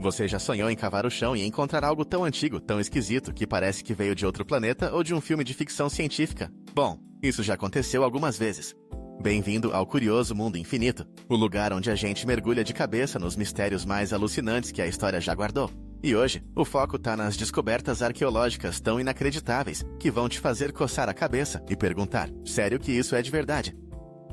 Você já sonhou em cavar o chão e encontrar algo tão antigo, tão esquisito, que parece que veio de outro planeta ou de um filme de ficção científica? Bom, isso já aconteceu algumas vezes. Bem-vindo ao curioso mundo infinito, o lugar onde a gente mergulha de cabeça nos mistérios mais alucinantes que a história já guardou. E hoje, o foco tá nas descobertas arqueológicas tão inacreditáveis que vão te fazer coçar a cabeça e perguntar: sério que isso é de verdade?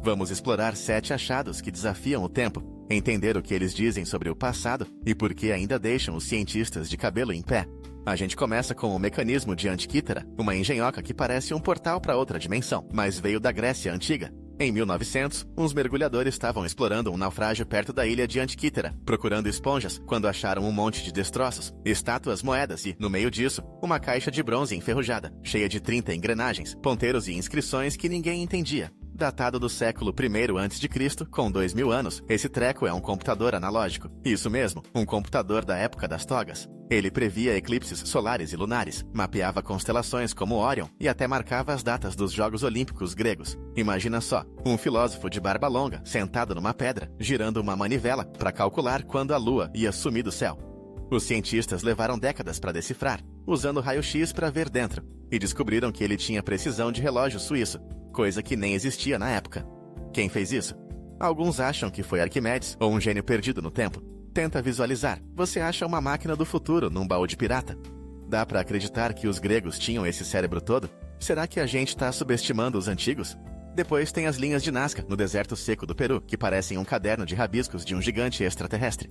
Vamos explorar 7 achados que desafiam o tempo, entender o que eles dizem sobre o passado e por que ainda deixam os cientistas de cabelo em pé. A gente começa com o mecanismo de Antiquítera, uma engenhoca que parece um portal para outra dimensão, mas veio da Grécia Antiga. Em 1900, uns mergulhadores estavam explorando um naufrágio perto da ilha de Antiquítera, procurando esponjas, quando acharam um monte de destroços, estátuas, moedas e, no meio disso, uma caixa de bronze enferrujada, cheia de 30 engrenagens, ponteiros e inscrições que ninguém entendia. Datado do século I a.C., com 2000 anos, esse treco é um computador analógico. Isso mesmo, um computador da época das togas. Ele previa eclipses solares e lunares, mapeava constelações como Órion e até marcava as datas dos Jogos Olímpicos gregos. Imagina só, um filósofo de barba longa, sentado numa pedra, girando uma manivela para calcular quando a lua ia sumir do céu. Os cientistas levaram décadas para decifrar, usando raio-x para ver dentro, e descobriram que ele tinha precisão de relógio suíço, coisa que nem existia na época. Quem fez isso? Alguns acham que foi Arquimedes ou um gênio perdido no tempo. Tenta visualizar. Você acha uma máquina do futuro num baú de pirata? Dá pra acreditar que os gregos tinham esse cérebro todo? Será que a gente tá subestimando os antigos? Depois tem as linhas de Nazca, no deserto seco do Peru, que parecem um caderno de rabiscos de um gigante extraterrestre.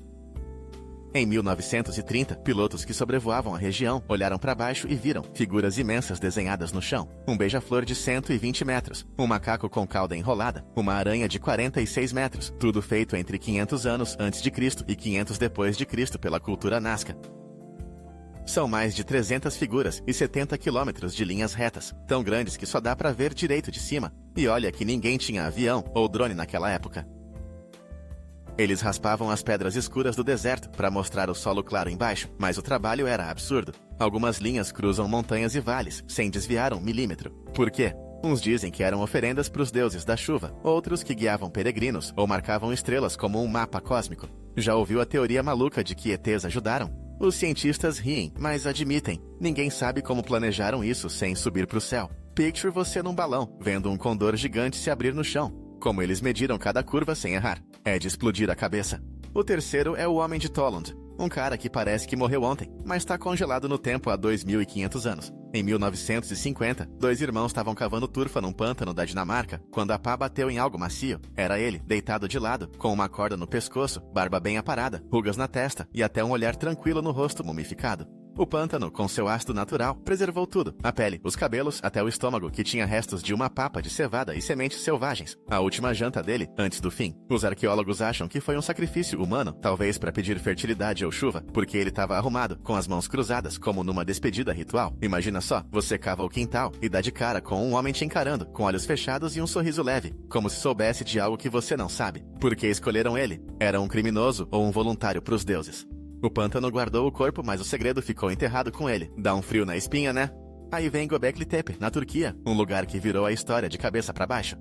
Em 1930, pilotos que sobrevoavam a região olharam para baixo e viram figuras imensas desenhadas no chão. Um beija-flor de 120 metros, um macaco com cauda enrolada, uma aranha de 46 metros, tudo feito entre 500 anos antes de Cristo e 500 depois de Cristo pela cultura Nazca. São mais de 300 figuras e 70 quilômetros de linhas retas, tão grandes que só dá para ver direito de cima. E olha que ninguém tinha avião ou drone naquela época. Eles raspavam as pedras escuras do deserto para mostrar o solo claro embaixo, mas o trabalho era absurdo. Algumas linhas cruzam montanhas e vales, sem desviar 1 milímetro. Por quê? Uns dizem que eram oferendas para os deuses da chuva, outros que guiavam peregrinos ou marcavam estrelas como um mapa cósmico. Já ouviu a teoria maluca de que ETs ajudaram? Os cientistas riem, mas admitem. Ninguém sabe como planejaram isso sem subir para o céu. Picture você num balão, vendo um condor gigante se abrir no chão. Como eles mediram cada curva sem errar. É de explodir a cabeça. O terceiro é o Homem de Tollund, um cara que parece que morreu ontem, mas está congelado no tempo há 2.500 anos. Em 1950, 2 irmãos estavam cavando turfa num pântano da Dinamarca, quando a pá bateu em algo macio. Era ele, deitado de lado, com uma corda no pescoço, barba bem aparada, rugas na testa e até um olhar tranquilo no rosto mumificado. O pântano, com seu ácido natural, preservou tudo. A pele, os cabelos, até o estômago, que tinha restos de uma papa de cevada e sementes selvagens. A última janta dele, antes do fim. Os arqueólogos acham que foi um sacrifício humano, talvez para pedir fertilidade ou chuva, porque ele estava arrumado, com as mãos cruzadas, como numa despedida ritual. Imagina só, você cava o quintal e dá de cara com um homem te encarando, com olhos fechados e um sorriso leve, como se soubesse de algo que você não sabe. Por que escolheram ele? Era um criminoso ou um voluntário pros deuses? O pântano guardou o corpo, mas o segredo ficou enterrado com ele. Dá um frio na espinha, né? Aí vem Göbekli Tepe, na Turquia, um lugar que virou a história de cabeça para baixo.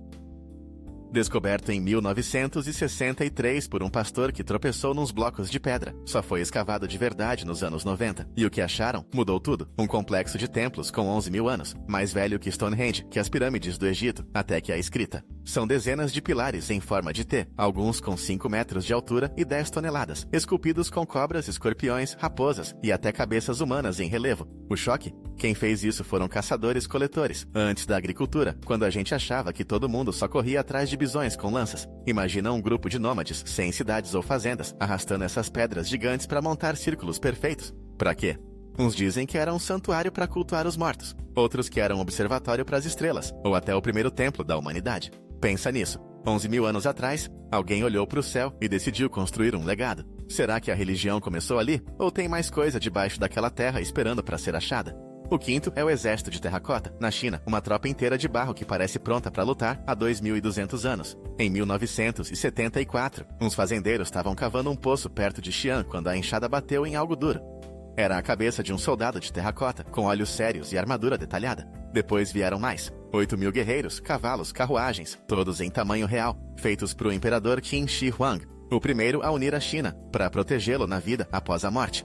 Descoberto em 1963 por um pastor que tropeçou nos blocos de pedra. Só foi escavado de verdade nos anos 90. E o que acharam mudou tudo. Um complexo de templos com 11 mil anos. Mais velho que Stonehenge, que as pirâmides do Egito, até que a escrita. São dezenas de pilares em forma de T, alguns com 5 metros de altura e 10 toneladas, esculpidos com cobras, escorpiões, raposas e até cabeças humanas em relevo. O choque? Quem fez isso foram caçadores-coletores, antes da agricultura, quando a gente achava que todo mundo só corria atrás de bisões com lanças. Imagina um grupo de nômades, sem cidades ou fazendas, arrastando essas pedras gigantes para montar círculos perfeitos. Pra quê? Uns dizem que era um santuário para cultuar os mortos, outros que era um observatório para as estrelas, ou até o primeiro templo da humanidade. Pensa nisso. 11 mil anos atrás, alguém olhou para o céu e decidiu construir um legado. Será que a religião começou ali? Ou tem mais coisa debaixo daquela terra esperando para ser achada? O quinto é o exército de terracota, na China, uma tropa inteira de barro que parece pronta para lutar há 2.200 anos. Em 1974, uns fazendeiros estavam cavando um poço perto de Xi'an quando a enxada bateu em algo duro. Era a cabeça de um soldado de terracota, com olhos sérios e armadura detalhada. Depois vieram mais. 8.000 guerreiros, cavalos, carruagens, todos em tamanho real, feitos pro imperador Qin Shi Huang. O primeiro a unir a China, para protegê-lo na vida após a morte.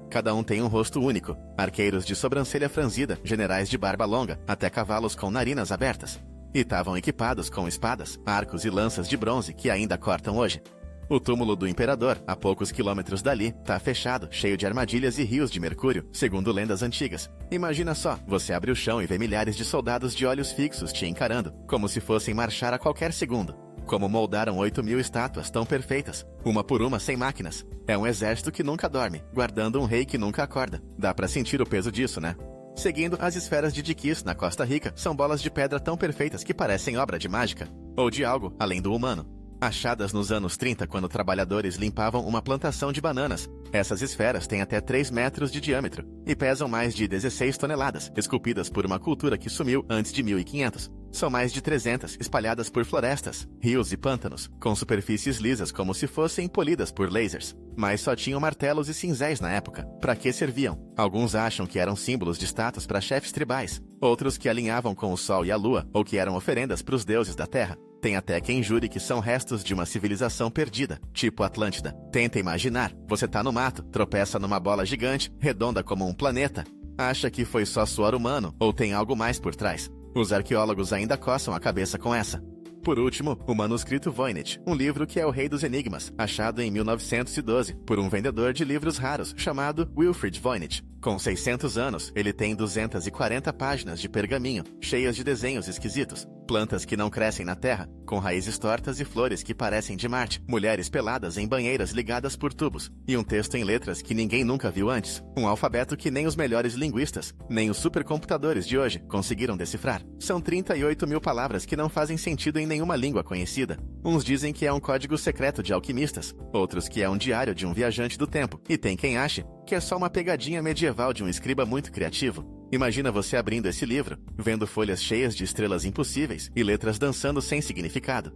Cada um tem um rosto único, arqueiros de sobrancelha franzida, generais de barba longa, até cavalos com narinas abertas. E estavam equipados com espadas, arcos e lanças de bronze que ainda cortam hoje. O túmulo do imperador, a poucos quilômetros dali, tá fechado, cheio de armadilhas e rios de mercúrio, segundo lendas antigas. Imagina só, você abre o chão e vê milhares de soldados de olhos fixos te encarando, como se fossem marchar a qualquer segundo. Como moldaram 8.000 estátuas tão perfeitas, uma por uma sem máquinas. É um exército que nunca dorme, guardando um rei que nunca acorda. Dá pra sentir o peso disso, né? Seguindo, as esferas de Dikis, na Costa Rica, são bolas de pedra tão perfeitas que parecem obra de mágica, ou de algo além do humano. Achadas nos anos 30, quando trabalhadores limpavam uma plantação de bananas. Essas esferas têm até 3 metros de diâmetro e pesam mais de 16 toneladas, esculpidas por uma cultura que sumiu antes de 1500. São mais de 300, espalhadas por florestas, rios e pântanos, com superfícies lisas como se fossem polidas por lasers. Mas só tinham martelos e cinzéis na época. Para que serviam? Alguns acham que eram símbolos de status para chefes tribais, outros que alinhavam com o sol e a lua, ou que eram oferendas para os deuses da terra. Tem até quem jure que são restos de uma civilização perdida, tipo Atlântida. Tenta imaginar, você tá no mato, tropeça numa bola gigante, redonda como um planeta. Acha que foi só suor humano, ou tem algo mais por trás? Os arqueólogos ainda coçam a cabeça com essa. Por último, o manuscrito Voynich, um livro que é o rei dos enigmas, achado em 1912 por um vendedor de livros raros chamado Wilfrid Voynich. Com 600 anos, ele tem 240 páginas de pergaminho, cheias de desenhos esquisitos. Plantas que não crescem na terra, com raízes tortas e flores que parecem de Marte. Mulheres peladas em banheiras ligadas por tubos. E um texto em letras que ninguém nunca viu antes. Um alfabeto que nem os melhores linguistas, nem os supercomputadores de hoje conseguiram decifrar. São 38.000 palavras que não fazem sentido em nenhuma língua conhecida. Uns dizem que é um código secreto de alquimistas, outros que é um diário de um viajante do tempo. E tem quem ache que é só uma pegadinha medieval de um escriba muito criativo. Imagina você abrindo esse livro, vendo folhas cheias de estrelas impossíveis e letras dançando sem significado.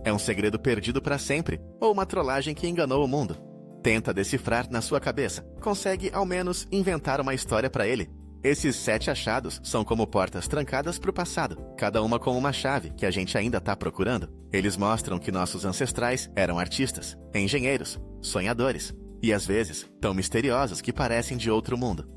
É um segredo perdido para sempre, ou uma trollagem que enganou o mundo. Tenta decifrar na sua cabeça. Consegue, ao menos, inventar uma história para ele. Esses 7 achados são como portas trancadas para o passado, cada uma com uma chave que a gente ainda tá procurando. Eles mostram que nossos ancestrais eram artistas, engenheiros, sonhadores, e às vezes tão misteriosos que parecem de outro mundo.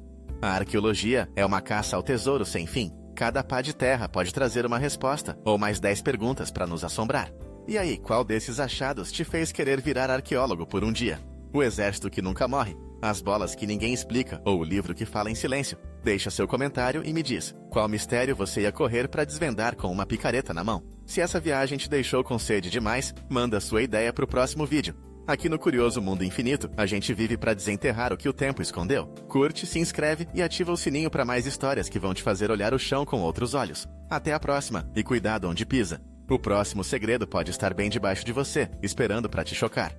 A arqueologia é uma caça ao tesouro sem fim. Cada pá de terra pode trazer uma resposta ou mais 10 perguntas para nos assombrar. E aí, qual desses achados te fez querer virar arqueólogo por um dia? O exército que nunca morre, as bolas que ninguém explica ou o livro que fala em silêncio? Deixa seu comentário e me diz, qual mistério você ia correr para desvendar com uma picareta na mão? Se essa viagem te deixou com sede demais, manda sua ideia pro próximo vídeo. Aqui no Curioso Mundo Infinito, a gente vive para desenterrar o que o tempo escondeu. Curte, se inscreve e ativa o sininho para mais histórias que vão te fazer olhar o chão com outros olhos. Até a próxima, e cuidado onde pisa. O próximo segredo pode estar bem debaixo de você, esperando para te chocar.